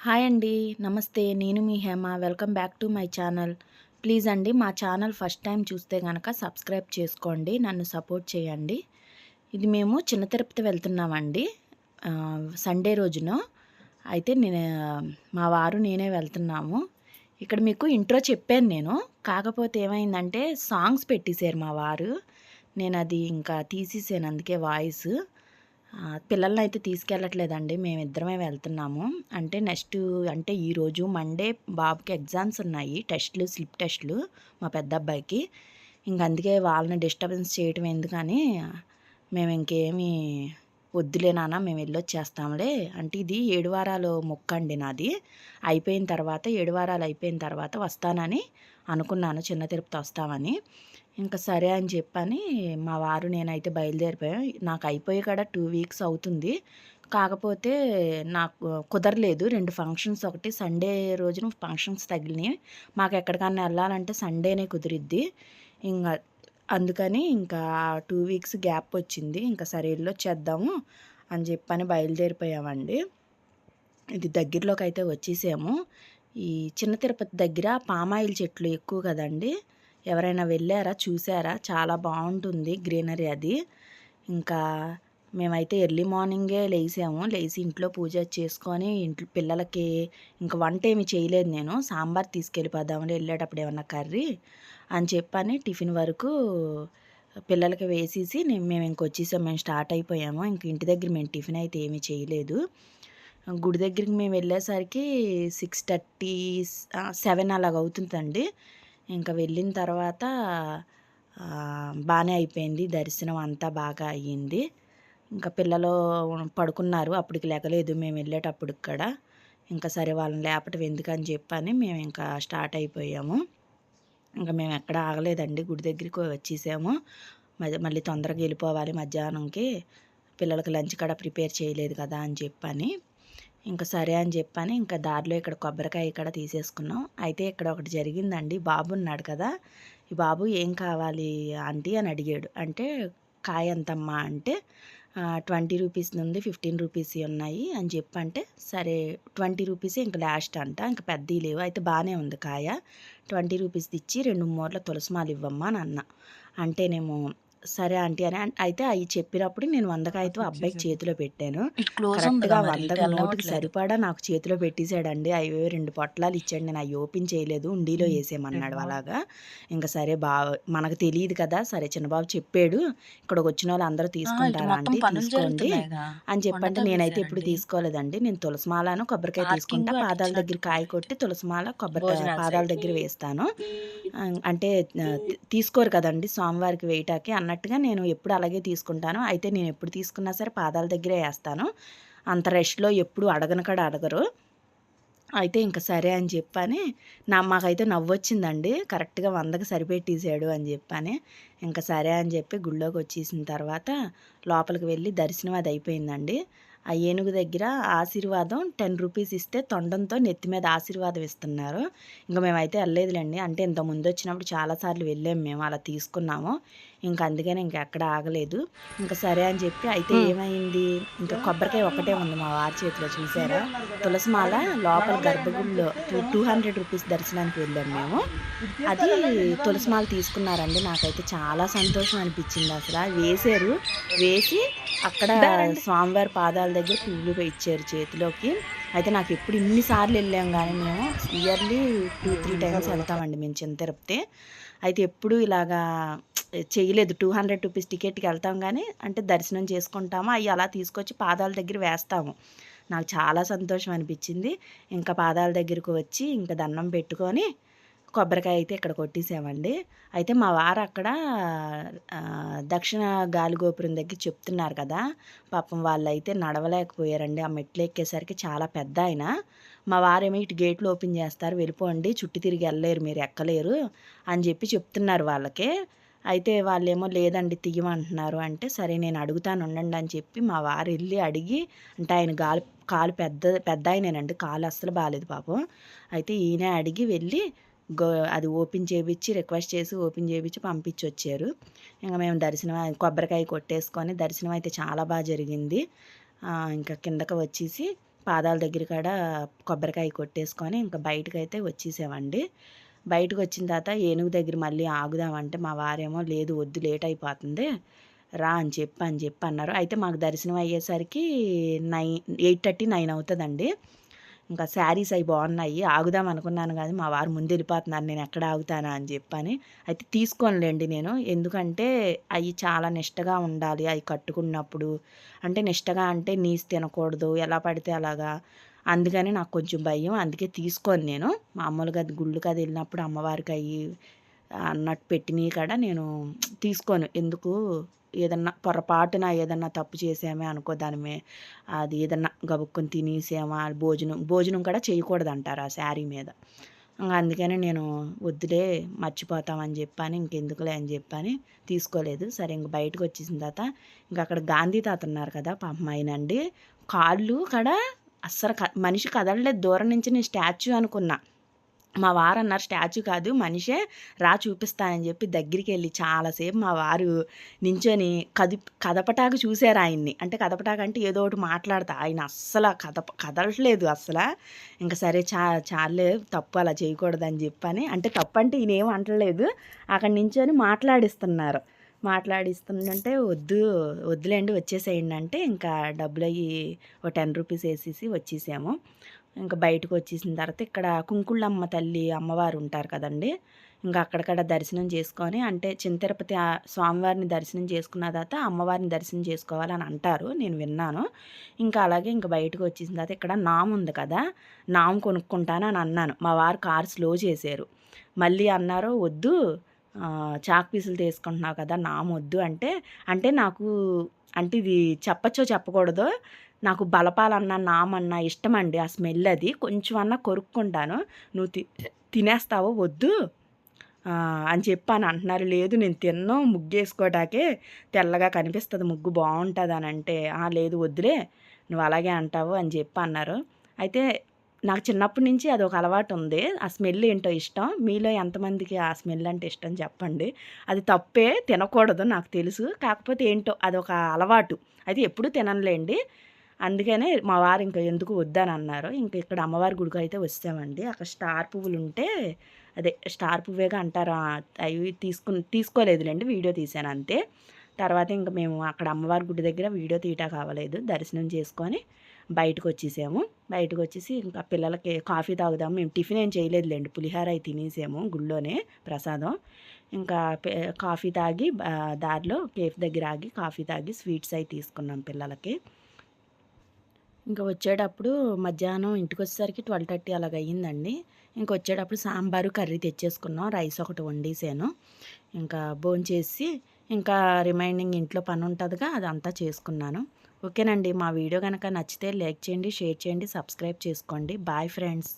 Hi అండి. నమస్తే. నేను మీ Hema. Welcome back to my channel. Please అండి మా ఛానల్ ఫస్ట్ టైం చూస్తే గనక సబ్స్క్రైబ్ చేసుకోండి. నన్ను సపోర్ట్ చేయండి. ఇది మేము చిన్న తిరుపతి వెళ్తున్నామండి. సండే రోజున. అయితే మా వారు నేనే వెళ్తున్నాము. ఇక్కడ మీకు ఇంట్రో చెప్పాను నేను. కాకపోతే ఏమైందంటే సాంగ్స్ పెట్టేశారు మా వారు. నేనది ఇంకా తీసేసాను అందుకే వాయిస్. పిల్లలనైతే తీసుకెళ్ళట్లేదండి. మేమిద్దరమే వెళ్తున్నాము. అంటే ఈరోజు మండే బాబుకి ఎగ్జామ్స్ ఉన్నాయి. స్లిప్ టెస్టులు మా పెద్దబ్బాయికి. అందుకే వాళ్ళని డిస్టర్బెన్స్ చేయటం ఎందుకని మేము ఇంకేమీ వద్దులే నాన్న మేము వెళ్ళొచ్చేస్తాంలే. అంటే ఇది 7 వారాలు మొక్కండి నాది. అయిపోయిన తర్వాత 7 వారాలు అయిపోయిన తర్వాత వస్తానని అనుకున్నాను. చిన్న తిరుపతి వస్తామని. ఇంకా సరే అని చెప్పని మా వారు నేనైతే బయలుదేరిపోయాం. నాకు అయిపోయి కూడా 2 వీక్స్ అవుతుంది. కాకపోతే నాకు కుదరలేదు. 2 ఫంక్షన్స్, ఒకటి సండే రోజున ఫంక్షన్స్ తగిలినాయి. మాకు ఎక్కడికన్నా వెళ్ళాలంటే సండేనే కుదిరిద్ది. ఇంక అందుకని ఇంకా 2 వీక్స్ గ్యాప్ వచ్చింది. ఇంకా సరే వెళ్ళొచ్చేద్దాము అని చెప్పని బయలుదేరిపోయామండి. ఇది దగ్గరలోకి అయితే వచ్చేసాము. ఈ చిన్న తిరుపతి దగ్గర పామాయిల్ చెట్లు ఎక్కువ కదండి. ఎవరైనా వెళ్ళారా, చూసారా? చాలా బాగుంటుంది గ్రీనరీ అది. ఇంకా మేమైతే ఎర్లీ మార్నింగే లేచి ఇంట్లో పూజ చేసుకొని పిల్లలకి ఇంకా వంట ఏమి చేయలేదు నేను. సాంబార్ తీసుకెళ్ళిపోదామని వెళ్ళేటప్పుడు ఏమన్నా కర్రీ అని చెప్పని టిఫిన్ వరకు పిల్లలకి వేసేసి మేము ఇంకొచ్చేసాం. మేము స్టార్ట్ అయిపోయాము. ఇంటి దగ్గర మేము టిఫిన్ అయితే ఏమీ చేయలేదు. గుడి దగ్గరికి మేము వెళ్ళేసరికి 6:30, 7 అలాగ అవుతుందండి. ఇంకా వెళ్ళిన తర్వాత బాగానే అయిపోయింది. దర్శనం అంతా బాగా అయ్యింది. ఇంకా పిల్లలు పడుకున్నారు. అప్పటికి లెగలేదు మేము వెళ్ళేటప్పుడు ఇక్కడ. ఇంకా సరే వాళ్ళని లేపటం ఎందుకని చెప్పని మేము ఇంకా స్టార్ట్ అయిపోయాము. ఇంకా మేము ఎక్కడ ఆగలేదండి. గుడి దగ్గరికి వచ్చేసాము. మళ్ళీ తొందరగా వెళ్ళిపోవాలి మధ్యాహ్నంకి. పిల్లలకి లంచ్ కూడా ప్రిపేర్ చేయలేదు కదా అని చెప్పని. ఇంకా సరే అని చెప్పని ఇంకా దారిలో ఇక్కడ కొబ్బరికాయ ఇక్కడ తీసేసుకున్నాం. అయితే ఇక్కడ ఒకటి జరిగిందండి. బాబు ఉన్నాడు కదా, ఈ బాబు ఏం కావాలి ఆంటీ అని అడిగాడు. అంటే కాయ ఎంతమ్మా అంటే 20 రూపీస్ నుండి 15 రూపీస్ ఉన్నాయి అని చెప్పంటే, సరే 20 రూపీసే ఇంక లాస్ట్ అంట. ఇంక పెద్దవి లేవు. అయితే బాగానే ఉంది కాయ. 20 రూపీస్ది ఇచ్చి 2 మూరల తులసిమాలు ఇవ్వమ్మా అని అన్నా. అంటేనేమో సరే ఆంటీ అని అయితే అవి చెప్పినప్పుడు నేను 100 కాయతో అబ్బాయికి చేతిలో పెట్టాను. కరెక్ట్‌గా 100 నోటుకి సరిపడా నాకు చేతిలో పెట్టేశాడండి. అవి 2 పొట్లాలు ఇచ్చాడు. నేను అవి ఓపెన్ చేయలేదు. ఉండీలో వేసేయమన్నాడు అలాగా. ఇంకా సరే మనకు తెలియదు కదా, సరే చిన్నబాబు చెప్పాడు, ఇక్కడికి వచ్చిన వాళ్ళు అందరూ తీసుకుంటారా ఆంటీ తీసుకోండి అని చెప్పంటే నేనైతే ఎప్పుడు తీసుకోలేదండి. నేను తులసిమాలను కొబ్బరికాయ తీసుకుంటా. పాదాల దగ్గర కాయ కొట్టి తులసిమాల కొబ్బరికాయ పాదాల దగ్గర వేస్తాను. అంటే తీసుకోరు కదండి స్వామివారికి వేయటానికి అన్నట్టుగా నేను ఎప్పుడు అలాగే తీసుకుంటాను. అయితే నేను ఎప్పుడు తీసుకున్నా సరే పాదాల దగ్గరే వేస్తాను. అంత రష్‌లో ఎప్పుడు అడగను కూడా అడగరు. అయితే ఇంక సరే అని చెప్పని మాకైతే నవ్వొచ్చిందండి. కరెక్ట్‌గా 100కి సరిపెట్టేసాడు అని చెప్పని. ఇంక సరే అని చెప్పి గుడిలోకి వచ్చేసిన తర్వాత లోపలికి వెళ్ళి దర్శనం అది అయిపోయిందండి. ఆ ఏనుగు దగ్గర ఆశీర్వాదం 10 రూపీస్ ఇస్తే తొండంతో నెత్తి మీద ఆశీర్వాదం ఇస్తున్నారు. ఇంక మేమైతే వెళ్ళలేదులేండి. అంటే ఇంతకుముందు వచ్చినప్పుడు చాలాసార్లు వెళ్ళాము మేము. అలా తీసుకున్నాము. అందుకని ఇంకెక్కడ ఆగలేదు. ఇంక సరే అని చెప్పి అయితే ఏమైంది, ఇంకా కొబ్బరికాయ ఒక్కటే ఉంది మా వారి చేతిలో చూసారా? తులసిమాల లోపల గర్భగుడిలో 200 రూపీస్ దర్శనానికి వెళ్ళాము మేము. అది తులసిమాల తీసుకున్నారండి. నాకైతే చాలా సంతోషం అనిపించింది అసల. వేసి అక్కడ స్వామివారి పాదాల దగ్గర పువ్వులు ఇచ్చారు చేతిలోకి. అయితే నాకు ఎప్పుడు ఇన్ని సార్లు వెళ్ళాం కానీ మేము ఇయర్లీ 2, 3 టైమ్స్ వెళ్తామండి మేము చిన్న తిరుపతి. అయితే ఎప్పుడు ఇలాగా చేయలేదు. 200 రూపీస్ టికెట్‌కి వెళ్తాం కానీ అంటే దర్శనం చేసుకుంటాము. అవి అలా తీసుకొచ్చి పాదాల దగ్గర వేస్తాము. నాకు చాలా సంతోషం అనిపించింది. ఇంకా పాదాల దగ్గరకు వచ్చి ఇంకా దండం పెట్టుకొని కొబ్బరికాయ అయితే ఇక్కడ కొట్టేసామండి. అయితే మా వారు అక్కడ దక్షిణ గాలిగోపురం దగ్గర చెప్తున్నారు కదా, పాపం వాళ్ళైతే నడవలేకపోయారండి. ఆ మెట్లు ఎక్కేసరికి చాలా పెద్దాయన. మా వారేమో ఇటు గేట్లు ఓపెన్ చేస్తారు, వెళ్ళిపోండి, చుట్టూ తిరిగి వెళ్ళలేరు, మీరు ఎక్కలేరు అని చెప్తున్నారు వాళ్ళకి. అయితే వాళ్ళేమో లేదండి తీయమంటున్నారు అంటే, సరే నేను అడుగుతాను ఉండండి అని చెప్పి మా వారు వెళ్ళి అడిగి, అంటే ఆయన కాలు పెద్దాయనేనండి, కాలు అస్సలు బాలేదు పాపం. అయితే ఈయనే అడిగి వెళ్ళి అది ఓపెన్ చేపించి రిక్వెస్ట్ చేసి ఓపెన్ చేపించి పంపించొచ్చారు. మేము దర్శనం కొబ్బరికాయ కొట్టేసుకొని దర్శనం అయితే చాలా బాగా జరిగింది. ఇంకా కిందకి వచ్చేసి పాదాల దగ్గర కాడ కొబ్బరికాయ కొట్టేసుకొని ఇంకా బయటకైతే వచ్చేసామండి. బయటకు వచ్చిన తర్వాత ఏనుగు దగ్గర మళ్ళీ ఆగుదామంటే మా వారేమో లేదు వద్దు లేట్ అయిపోతుంది రా అని చెప్పి అన్నారు. అయితే మాకు దర్శనం అయ్యేసరికి 8:30, 9 అవుతుందండి. ఇంకా శారీస్ అవి బాగున్నాయి ఆగుదాం అనుకున్నాను కానీ మా వారు ముందు వెళ్ళిపోతున్నారు నేను ఎక్కడ ఆగుతానా అని చెప్పని. అయితే తీసుకోనులేండి నేను, ఎందుకంటే అవి చాలా నిష్టగా ఉండాలి అవి కట్టుకున్నప్పుడు. అంటే నిష్టగా అంటే నీసు తినకూడదు ఎలా పడితే అలాగా, అందుకని నాకు కొంచెం భయం. అందుకే తీసుకోను నేను. మామూలుగా గుళ్ళకి అది వెళ్ళినప్పుడు అమ్మవారికి అవి అన్నట్టు పెట్టినవి కూడా నేను తీసుకోను. ఎందుకు ఏదన్నా పొరపాటున ఏదన్నా తప్పు చేసామే అనుకో దాని అది ఏదన్నా గబుక్కుని తినేసామా భోజనం కూడా చేయకూడదంటారు ఆ శారీ మీద. అందుకని నేను వద్దులే మర్చిపోతామని చెప్పని ఇంకెందుకులే అని చెప్పని తీసుకోలేదు. సరే ఇంక బయటకు వచ్చేసిన తర్వాత ఇంక అక్కడ గాంధీ తాత ఉన్నారు కదా పాపం ఆయనండి కాళ్ళు కూడా అస్సలు మనిషి కదలలేదు. దూరం నుంచి నేను స్టాచ్యూ అనుకున్నా. మా వారు అన్నారు స్టాచ్యూ కాదు మనిషే రా చూపిస్తానని చెప్పి దగ్గరికి వెళ్ళి చాలాసేపు మా వారు నించొని కదపటాకు చూశారు ఆయన్ని. అంటే కదపటాకు అంటే ఏదో ఒకటి మాట్లాడతా ఆయన అస్సలు కదలట్లేదు అస్సలు. ఇంకా సరే చాలే తప్పు అలా చేయకూడదని చెప్పని, అంటే తప్పు అంటే ఈయన ఏం అంటలేదు, అక్కడ నించొని మాట్లాడిస్తుందంటే వద్దులేండి వచ్చేసేయండి అంటే ఇంకా డబ్బులు అయ్యి ఓ 10 రూపీస్ వేసేసి వచ్చేసాము. ఇంకా బయటకు వచ్చేసిన తర్వాత ఇక్కడ కుంకుళ్ళమ్మ తల్లి అమ్మవారు ఉంటారు కదండి, ఇంకా అక్కడక్కడ దర్శనం చేసుకొని, అంటే చిన్న తిరుపతి స్వామివారిని దర్శనం చేసుకున్న తర్వాత అమ్మవారిని దర్శనం చేసుకోవాలని అంటారు, నేను విన్నాను. ఇంకా అలాగే ఇంకా బయటకు వచ్చేసిన తర్వాత ఇక్కడ నాము ఉంది కదా, నాము కొనుక్కుంటాను అని అన్నాను. మా వారు కారు స్లో చేశారు. మళ్ళీ అన్నారు వద్దు చాక్ పీసులు తీసుకుంటున్నావు కదా నామొద్దు అంటే, అంటే నాకు అంటే ఇది చెప్పచ్చో చెప్పకూడదో నాకు బలపాలన్నా నామన్నా ఇష్టమండి. ఆ స్మెల్ అది కొంచెం అన్నా కొరుక్కుంటాను. నువ్వు తినేస్తావో వద్దు అని చెప్పని అంటున్నారు. లేదు నేను తిన్నాను ముగ్గేసుకోవటాకే తెల్లగా కనిపిస్తుంది ముగ్గు బాగుంటుంది అని అంటే, లేదు వద్దులే నువ్వు అలాగే అంటావు అని చెప్పి అన్నారు. అయితే నాకు చిన్నప్పటి నుంచి అదొక అలవాటు ఉంది. ఆ స్మెల్ ఏంటో ఇష్టం. మీలో ఎంతమందికి ఆ స్మెల్ అంటే ఇష్టం చెప్పండి. అది తప్పే తినకూడదు నాకు తెలుసు. కాకపోతే ఏంటో అదొక అలవాటు. అయితే ఎప్పుడూ తిననులేండి. అందుకనే మా వారు ఇంక ఎందుకు వద్దని అన్నారు. ఇంక ఇక్కడ అమ్మవారి గుడికి అయితే వచ్చామండి. అక్కడ స్టార్ పువ్వులు ఉంటే అదే స్టార్ పువ్వేగా అంటారు. అవి తీసుకోలేదులేండి వీడియో తీశాను అంతే. తర్వాత ఇంక మేము అక్కడ అమ్మవారి గుడి దగ్గర వీడియో తీయటం కావలేదు. దర్శనం చేసుకొని బయటకు వచ్చేసాము. బయటకు వచ్చేసి ఇంకా పిల్లలకి కాఫీ తాగుదాము. మేము టిఫిన్ ఏం చేయలేదులేండి, పులిహార అయి తినేసాము గుళ్ళోనే ప్రసాదం. ఇంకా కాఫీ తాగి దారిలో కేఫ్ దగ్గర ఆగి కాఫీ తాగి స్వీట్స్ అవి తీసుకున్నాం పిల్లలకి. ఇంకా వచ్చేటప్పుడు మధ్యాహ్నం ఇంటికి వచ్చేసరికి 12:30 అలాగ అయ్యిందండి. వచ్చేటప్పుడు సాంబారు కర్రీ తెచ్చేసుకున్నాం. రైస్ ఒకటి వండేసాను. ఇంకా భోంచేసి ఇంకా రిమైనింగ్ ఇంట్లో పని ఉంటుందిగా అదంతా చేసుకున్నాను. ఓకేనండి. మా వీడియో కనుక నచ్చితే లైక్ చేయండి, షేర్ చేయండి, సబ్స్క్రైబ్ చేసుకోండి. Bye friends.